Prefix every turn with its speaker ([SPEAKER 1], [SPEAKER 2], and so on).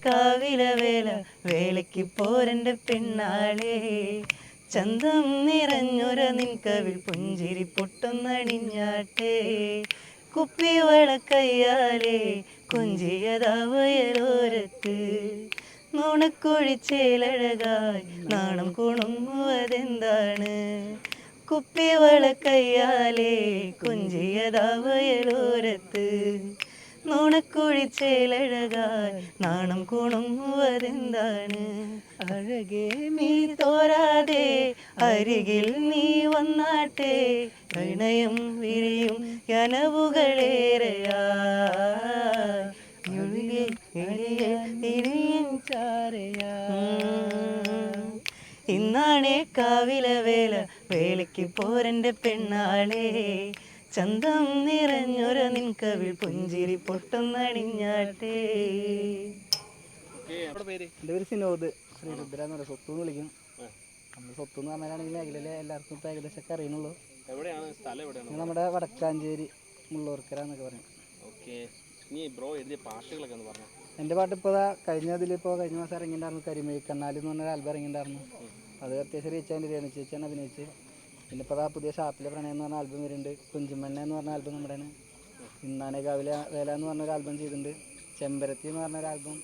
[SPEAKER 1] കാവിലെ വേല വേലയ്ക്ക് പോരൻ്റെ പെണ്ണാളേ ചന്തം നിറഞ്ഞൊര നിൻകവിൽ പുഞ്ചിരി പൊട്ടുന്നണിഞ്ഞാട്ടേ കുപ്പിവള കയ്യാലേ കൊഞ്ചിയതാവയലോരത്ത് നുണക്കൊഴിച്ചേലഴകായി നാണം കുണുങ്ങുവതെന്താണ് കുപ്പിവള കയ്യാലേ കൊഞ്ചിയതാവയലോരത്ത് നുണക്കൊഴിച്ചേലഴകായി നാണം കുണുങ്ങുവതെന്താണ് അഴകേ നീ തോരാതെ അരികിൽ നീ വന്നാട്ടെ പ്രണയം വിരിയും കനവുകളേറെയാ ഇന്നാണേ കാവിലെ വേല വേലയ്ക്ക് പോരൻ്റെ പെണ്ണാളേ ചന്തം നിറഞ്ഞൊര നിൻകവിൽ പുഞ്ചിരി പൊട്ടുന്നണിഞ്ഞാട്ടേ.
[SPEAKER 2] എൻ്റെ പേര് സിനോദ് ശ്രീരുദ്ര എന്ന് പറയും. സ്വത്ത് എന്ന് വിളിക്കും. നമ്മൾ സ്വത്ത് എന്ന് പറഞ്ഞാലാണെങ്കിൽ മേഖലയിലെ എല്ലാവർക്കും ഇപ്പോൾ ഏകദേശമൊക്കെ അറിയുന്നുള്ളൂ. നമ്മുടെ വടക്കാഞ്ചേരി മുള്ളൂർക്കര എന്നൊക്കെ പറയും. എൻ്റെ പാട്ട് ഇപ്പോൾ കഴിഞ്ഞ മാസം ഇറങ്ങിയിട്ടുണ്ടായിരുന്നു. കരിമൈ കണ്ണാലി എന്ന് പറഞ്ഞൊരു ആൽബം ഇറങ്ങിയിട്ടുണ്ടായിരുന്നു. അത് അത്യാവശ്യം റീച്ച് ആയിട്ട് രേണു ചേച്ചിയാണ് അഭിനയിച്ച്. പിന്നെ ഇപ്പോൾ പുതിയ ഷാപ്പിലെ പ്രണയം എന്ന് പറഞ്ഞ ആൽബം വരുന്നുണ്ട്. കുഞ്ചുമണ്ണ എന്ന് പറഞ്ഞ ആൽബം നമ്മുടെയാണ്. ഇന്നാണേ കാവിലെ വേല എന്ന് പറഞ്ഞൊരു ആൽബം ചെയ്തിട്ടുണ്ട്. ചെമ്പരത്തി എന്ന് പറഞ്ഞൊരു ആൽബം